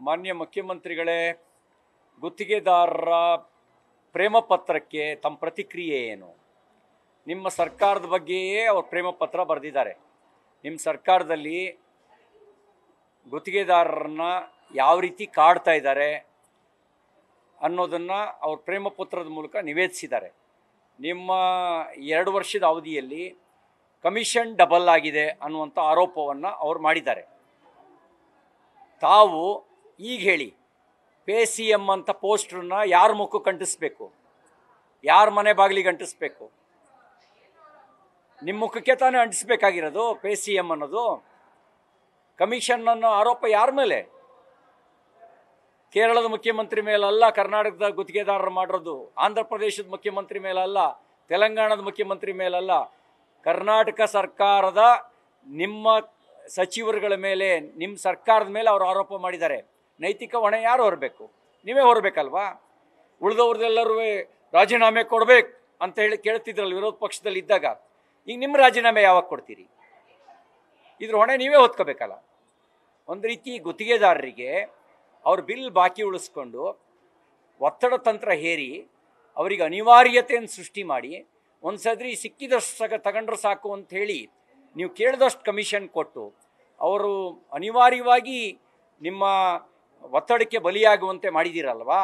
ಮಾನ್ಯ ಮುಖ್ಯಮಂತ್ರಿಗಳೇ, ಗುತ್ತಿಗೆದಾರರ ಪ್ರೇಮ ಪತ್ರಕ್ಕೆ ತಮ್ಮ ಪ್ರತಿಕ್ರಿಯೆ ಏನು? ನಿಮ್ಮ ಸರ್ಕಾರದ ಬಗ್ಗೆಯೇ ಅವ್ರ ಪ್ರೇಮ ಪತ್ರ ಬರೆದಿದ್ದಾರೆ. ನಿಮ್ಮ ಸರ್ಕಾರದಲ್ಲಿ ಗುತ್ತಿಗೆದಾರರನ್ನ ಯಾವ ರೀತಿ ಕಾಡ್ತಾ ಇದ್ದಾರೆ ಅನ್ನೋದನ್ನು ಅವ್ರ ಪ್ರೇಮ ಪತ್ರದ ಮೂಲಕ ನಿವೇದಿಸಿದ್ದಾರೆ. ನಿಮ್ಮ 2 ವರ್ಷದ ಅವಧಿಯಲ್ಲಿ ಕಮಿಷನ್ ಡಬಲ್ ಆಗಿದೆ ಅನ್ನುವಂಥ ಆರೋಪವನ್ನು ಅವ್ರು ಮಾಡಿದ್ದಾರೆ. ತಾವು ಈಗ ಹೇಳಿ, ಪೇ ಸಿ ಎಮ್ ಅಂತ ಪೋಸ್ಟ್ರನ್ನ ಯಾರ ಮುಖಕ್ಕೆ ಅಂಟಿಸ್ಬೇಕು, ಯಾರ ಮನೆ ಬಾಗಿಲಿಗೆ ಅಂಟಿಸ್ಬೇಕು? ನಿಮ್ಮ ಮುಖಕ್ಕೆ ತಾನೇ ಅಂಟಿಸ್ಬೇಕಾಗಿರೋದು ಪೇ ಸಿ ಎಮ್ ಅನ್ನೋದು. ಕಮಿಷನ್ ಅನ್ನೋ ಆರೋಪ ಯಾರ ಮೇಲೆ? ಕೇರಳದ ಮುಖ್ಯಮಂತ್ರಿ ಮೇಲಲ್ಲ, ಕರ್ನಾಟಕದ ಗುತ್ತಿಗೆದಾರರು ಮಾಡಿರೋದು. ಆಂಧ್ರ ಪ್ರದೇಶದ ಮುಖ್ಯಮಂತ್ರಿ ಮೇಲಲ್ಲ, ತೆಲಂಗಾಣದ ಮುಖ್ಯಮಂತ್ರಿ ಮೇಲಲ್ಲ, ಕರ್ನಾಟಕ ಸರ್ಕಾರದ ನಿಮ್ಮ ಸಚಿವರುಗಳ ಮೇಲೆ, ನಿಮ್ಮ ಸರ್ಕಾರದ ಮೇಲೆ ಅವರು ಆರೋಪ ಮಾಡಿದ್ದಾರೆ. ನೈತಿಕ ಹೊಣೆ ಯಾರು ಹೊರಬೇಕು? ನೀವೇ ಹೊರಬೇಕಲ್ವಾ? ಉಳಿದವ್ರದ್ದೆಲ್ಲರೂ ರಾಜೀನಾಮೆ ಕೊಡಬೇಕು ಅಂತ ಹೇಳಿ ಕೇಳ್ತಿದ್ರಲ್ಲ ವಿರೋಧ ಪಕ್ಷದಲ್ಲಿ ಇದ್ದಾಗ. ಈಗ ನಿಮ್ಮ ರಾಜೀನಾಮೆ ಯಾವಾಗ ಕೊಡ್ತೀರಿ? ಇದ್ರ ಹೊಣೆ ನೀವೇ ಹೊತ್ಕೋಬೇಕಲ್ಲ. ಒಂದು ರೀತಿ ಗುತ್ತಿಗೆದಾರರಿಗೆ ಅವ್ರ ಬಿಲ್ ಬಾಕಿ ಉಳಿಸ್ಕೊಂಡು ಒತ್ತಡ ತಂತ್ರ ಹೇರಿ ಅವರಿಗೆ ಅನಿವಾರ್ಯತೆಯನ್ನು ಸೃಷ್ಟಿ ಮಾಡಿ ಒಂದು ಸದ್ರಿ ಸಿಕ್ಕಿದಷ್ಟು ತಗೊಂಡ್ರೆ ಸಾಕು ಅಂತ ಹೇಳಿ ನೀವು ಕೇಳಿದಷ್ಟು ಕಮಿಷನ್ ಕೊಟ್ಟು ಅವರು ಅನಿವಾರ್ಯವಾಗಿ ನಿಮ್ಮ ಒತ್ತಡಕ್ಕೆ ಬಲಿಯಾಗುವಂತೆ ಮಾಡಿದ್ದೀರಲ್ವಾ?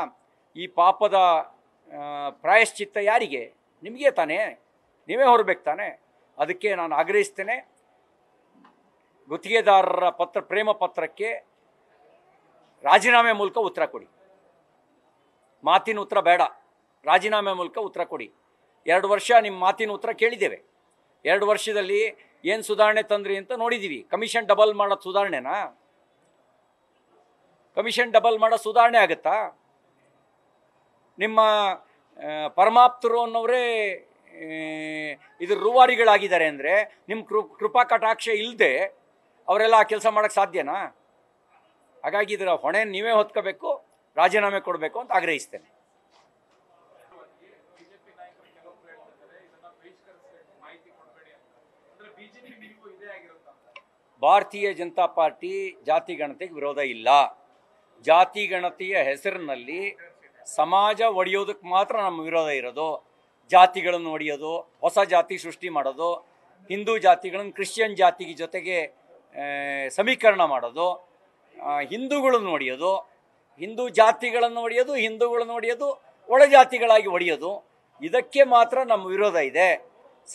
ಈ ಪಾಪದ ಪ್ರಾಯಶ್ಚಿತ್ತ ಯಾರಿಗೆ? ನಿಮಗೆ ತಾನೇ, ನೀವೇ ಹೊರಬೇಕು ತಾನೆ. ಅದಕ್ಕೆ ನಾನು ಆಗ್ರಹಿಸ್ತೇನೆ, ಗುತ್ತಿಗೆದಾರರ ಪ್ರೇಮ ಪತ್ರಕ್ಕೆ ರಾಜೀನಾಮೆ ಮೂಲಕ ಉತ್ತರ ಕೊಡಿ. ಮಾತಿನ ಉತ್ತರ ಬೇಡ, ರಾಜೀನಾಮೆ ಮೂಲಕ ಉತ್ತರ ಕೊಡಿ. 2 ವರ್ಷ ನಿಮ್ಮ ಮಾತಿನ ಉತ್ತರ ಕೇಳಿದ್ದೇವೆ. 2 ವರ್ಷದಲ್ಲಿ ಏನು ಸುಧಾರಣೆ ತಂದ್ರಿ ಅಂತ ನೋಡಿದ್ದೀವಿ. ಕಮಿಷನ್ ಡಬಲ್ ಮಾಡೋದು ಸುಧಾರಣೆನಾ? ಕಮಿಷನ್ ಡಬಲ್ ಮಾಡೋ ಸುಧಾರಣೆ ಆಗುತ್ತಾ? ನಿಮ್ಮ ಪರಮಾಪ್ತರು ಅನ್ನೋರೇ ಇದ್ರ ರೂವಾರಿಗಳಾಗಿದ್ದಾರೆ ಅಂದರೆ ನಿಮ್ಮ ಕೃಪಾ ಕಟಾಕ್ಷ ಇಲ್ಲದೆ ಅವರೆಲ್ಲ ಆ ಕೆಲಸ ಮಾಡೋಕ್ಕೆ ಸಾಧ್ಯನಾ? ಹಾಗಾಗಿ ಇದರ ಹೊಣೆ ನೀವೇ ಹೊತ್ಕೋಬೇಕು, ರಾಜೀನಾಮೆ ಕೊಡಬೇಕು ಅಂತ ಆಗ್ರಹಿಸ್ತೇನೆ. ಭಾರತೀಯ ಜನತಾ ಪಾರ್ಟಿ ಜಾತಿ ಗಣತಿಗೆ ವಿರೋಧ ಇಲ್ಲ. ಜಾತಿ ಗಣತಿಯ ಹೆಸರಿನಲ್ಲಿ ಸಮಾಜ ಒಡೆಯೋದಕ್ಕೆ ಮಾತ್ರ ನಮ್ಮ ವಿರೋಧ ಇರೋದು. ಜಾತಿಗಳನ್ನು ಒಡೆಯೋದು, ಹೊಸ ಜಾತಿ ಸೃಷ್ಟಿ ಮಾಡೋದು, ಹಿಂದೂ ಜಾತಿಗಳನ್ನು ಕ್ರಿಶ್ಚಿಯನ್ ಜಾತಿಗೆ ಜೊತೆಗೆ ಸಮೀಕರಣ ಮಾಡೋದು, ಹಿಂದೂಗಳನ್ನು ಒಡೆಯೋದು, ಹಿಂದೂ ಜಾತಿಗಳನ್ನು ಒಡೆಯೋದು, ಹಿಂದೂಗಳನ್ನು ಒಡೆಯೋದು, ಒಳ ಜಾತಿಗಳಾಗಿ ಒಡೆಯೋದು, ಇದಕ್ಕೆ ಮಾತ್ರ ನಮ್ಮ ವಿರೋಧ ಇದೆ.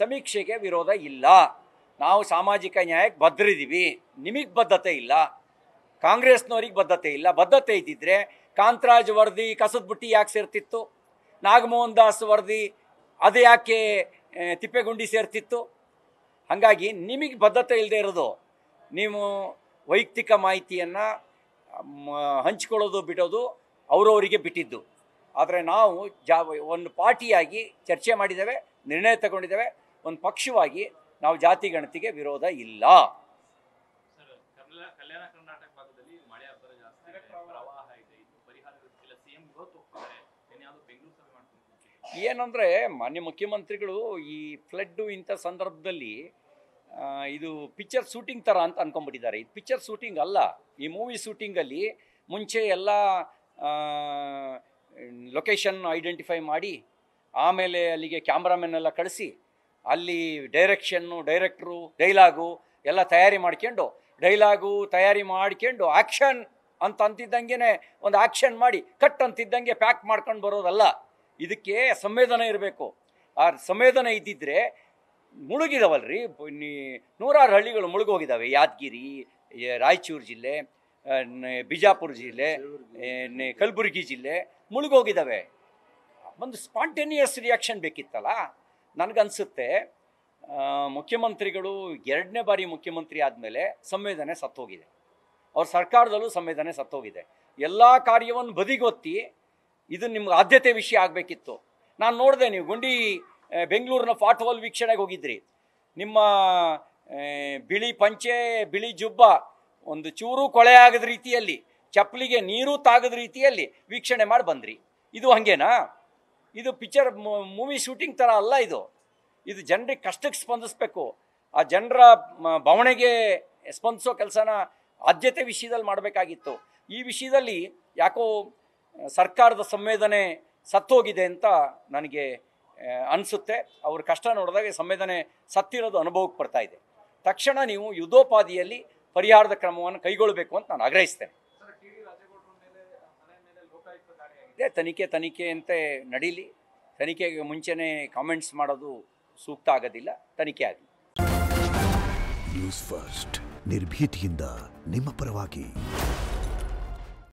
ಸಮೀಕ್ಷೆಗೆ ವಿರೋಧ ಇಲ್ಲ. ನಾವು ಸಾಮಾಜಿಕ ನ್ಯಾಯಕ್ಕೆ ಬದ್ಧರಿದ್ದೀವಿ. ನಿಮಗೆ ಬದ್ಧತೆ ಇಲ್ಲ, ಕಾಂಗ್ರೆಸ್ನವ್ರಿಗೆ ಬದ್ಧತೆ ಇಲ್ಲ. ಬದ್ಧತೆ ಇದ್ದಿದ್ರೆ ಕಾಂತರಾಜ್ ವರದಿ ಕಸದ ಬುಟ್ಟಿ ಯಾಕೆ ಸೇರ್ತಿತ್ತು? ನಾಗಮೋಹನ್ ದಾಸ್ ವರದಿ ಅದು ಯಾಕೆ ತಿಪ್ಪೆಗುಂಡಿ ಸೇರ್ತಿತ್ತು? ಹಾಗಾಗಿ ನಿಮಗೆ ಬದ್ಧತೆ ಇಲ್ಲದೆ ಇರೋದು. ನೀವು ವೈಯಕ್ತಿಕ ಮಾಹಿತಿಯನ್ನು ಹಂಚ್ಕೊಳ್ಳೋದು ಬಿಡೋದು ಅವರವರಿಗೆ ಬಿಟ್ಟಿದ್ದು. ಆದರೆ ನಾವು ಒಂದು ಪಾರ್ಟಿಯಾಗಿ ಚರ್ಚೆ ಮಾಡಿದ್ದೇವೆ, ನಿರ್ಣಯ ತಗೊಂಡಿದ್ದೇವೆ. ಒಂದು ಪಕ್ಷವಾಗಿ ನಾವು ಜಾತಿ ಗಣತಿಗೆ ವಿರೋಧ ಇಲ್ಲ. ಕಲ್ಯಾಣ ಕರ್ನಾಟಕ ಭಾಗದಲ್ಲಿ ಮಳೆ ಅಬ್ಬರ ಜಾಸ್ತಿ ಇದೆ, ಪ್ರವಾಹ ಇದೆ, ಇದು ಪರಿಹಾರ ಇಲ್ಲ. ಸಿಎಂ ಇವತ್ತು ಹೋಗ್ತಾರೆ, ಯಾವುದು ಬೆಂಗಳೂರು ಸಭೆ ಮಾಡ್ಕೊಂಡು ಏನಂದರೆ ಮಾನ್ಯ ಮುಖ್ಯಮಂತ್ರಿಗಳು ಈ ಫ್ಲಡ್ಡು ಇಂಥ ಸಂದರ್ಭದಲ್ಲಿ ಇದು ಪಿಕ್ಚರ್ ಶೂಟಿಂಗ್ ಥರ ಅಂತ ಅಂದ್ಕೊಂಡ್ಬಿಟ್ಟಿದ್ದಾರೆ. ಇದು ಪಿಕ್ಚರ್ ಶೂಟಿಂಗ್ ಅಲ್ಲ. ಈ ಮೂವಿ ಶೂಟಿಂಗಲ್ಲಿ ಮುಂಚೆ ಎಲ್ಲ ಲೊಕೇಶನ್ ಐಡೆಂಟಿಫೈ ಮಾಡಿ ಆಮೇಲೆ ಅಲ್ಲಿಗೆ ಕ್ಯಾಮ್ರಾಮನ್ ಎಲ್ಲ ಕಳಿಸಿ ಅಲ್ಲಿ ಡೈರೆಕ್ಟ್ರು ಡೈಲಾಗು ಎಲ್ಲ ತಯಾರಿ ಮಾಡ್ಕೊಂಡು ಆ್ಯಕ್ಷನ್ ಅಂತ ಅಂತಿದ್ದಂಗೆ ಒಂದು ಆ್ಯಕ್ಷನ್ ಮಾಡಿ ಕಟ್ ಅಂತಿದ್ದಂಗೆ ಪ್ಯಾಕ್ ಮಾಡ್ಕೊಂಡು ಬರೋದಲ್ಲ. ಇದಕ್ಕೆ ಸಂವೇದನೆ ಇರಬೇಕು. ಆ ಸಂವೇದನೆ ಇದ್ದಿದ್ದರೆ ಮುಳುಗಿದಾವಲ್ರಿ, 100 ಹಳ್ಳಿಗಳು ಮುಳುಗೋಗಿದ್ದಾವೆ. ಯಾದಗಿರಿ, ರಾಯಚೂರು ಜಿಲ್ಲೆ, ಬಿಜಾಪುರ ಜಿಲ್ಲೆ, ಕಲಬುರಗಿ ಜಿಲ್ಲೆ ಮುಳುಗೋಗಿದ್ದಾವೆ. ಒಂದು ಸ್ಪಾಂಟೇನಿಯಸ್ ರಿಯಾಕ್ಷನ್ ಬೇಕಿತ್ತಲ್ಲ. ನನಗನ್ಸುತ್ತೆ ಮುಖ್ಯಮಂತ್ರಿಗಳು 2ನೇ ಬಾರಿ ಮುಖ್ಯಮಂತ್ರಿ ಆದಮೇಲೆ ಸಂವೇದನೆ ಸತ್ತೋಗಿದೆ. ಅವ್ರ ಸರ್ಕಾರದಲ್ಲೂ ಸಂವೇದನೆ ಸತ್ತೋಗಿದೆ. ಎಲ್ಲ ಕಾರ್ಯವನ್ನು ಬದಿಗೊತ್ತಿ ಇದು ನಿಮ್ಗೆ ಆದ್ಯತೆ ವಿಷಯ ಆಗಬೇಕಿತ್ತು. ನಾನು ನೋಡಿದೆ, ನೀವು ಬೆಂಗಳೂರಿನ ಫಾಟ್ ಹೋಲ್ ವೀಕ್ಷಣೆಗೆ ಹೋಗಿದ್ರಿ. ನಿಮ್ಮ ಬಿಳಿ ಪಂಚೆ, ಬಿಳಿ ಜುಬ್ಬ ಒಂದು ಚೂರು ಕೊಳೆ ಆಗದ ರೀತಿಯಲ್ಲಿ, ಚಪ್ಪಲಿಗೆ ನೀರು ತಾಗದ ರೀತಿಯಲ್ಲಿ ವೀಕ್ಷಣೆ ಮಾಡಿ ಬಂದ್ರಿ. ಇದು ಹಾಗೇನಾ? ಇದು ಪಿಕ್ಚರ್ ಮೂವಿ ಶೂಟಿಂಗ್ ಥರ ಅಲ್ಲ. ಇದು ಜನರಿಗೆ ಕಷ್ಟಕ್ಕೆ ಸ್ಪಂದಿಸಬೇಕು. ಆ ಜನರ ಬವಣೆಗೆ ಸ್ಪಂದಿಸೋ ಕೆಲಸನ ಆದ್ಯತೆ ವಿಷಯದಲ್ಲಿ ಮಾಡಬೇಕಾಗಿತ್ತು. ಈ ವಿಷಯದಲ್ಲಿ ಯಾಕೋ ಸರ್ಕಾರದ ಸಂವೇದನೆ ಸತ್ತೋಗಿದೆ ಅಂತ ನನಗೆ ಅನಿಸುತ್ತೆ. ಅವ್ರ ಕಷ್ಟ ನೋಡಿದಾಗ ಸಂವೇದನೆ ಸತ್ತಿರೋದು ಅನುಭವಕ್ಕೆ ಬರ್ತಾ ಇದೆ. ತಕ್ಷಣ ನೀವು ಯುದ್ಧೋಪಾದಿಯಲ್ಲಿ ಪರಿಹಾರದ ಕ್ರಮವನ್ನು ಕೈಗೊಳ್ಳಬೇಕು ಅಂತ ನಾನು ಆಗ್ರಹಿಸ್ತೇನೆ. ತನಿಖೆ ಅಂತೆ ನಡೀಲಿ. ತನಿಖೆಗೆ ಮುಂಚೆನೇ ಕಾಮೆಂಟ್ಸ್ ಮಾಡೋದು ಸೂಕ್ತ ಆಗೋದಿಲ್ಲ. ತನಿಖೆ ಆಗಲಿ. ನ್ಯೂಸ್ ಫಸ್ಟ್ ನಿರ್ಭೀತಿಯಿಂದ ನಿಮ್ಮ ಪರವಾಗಿ.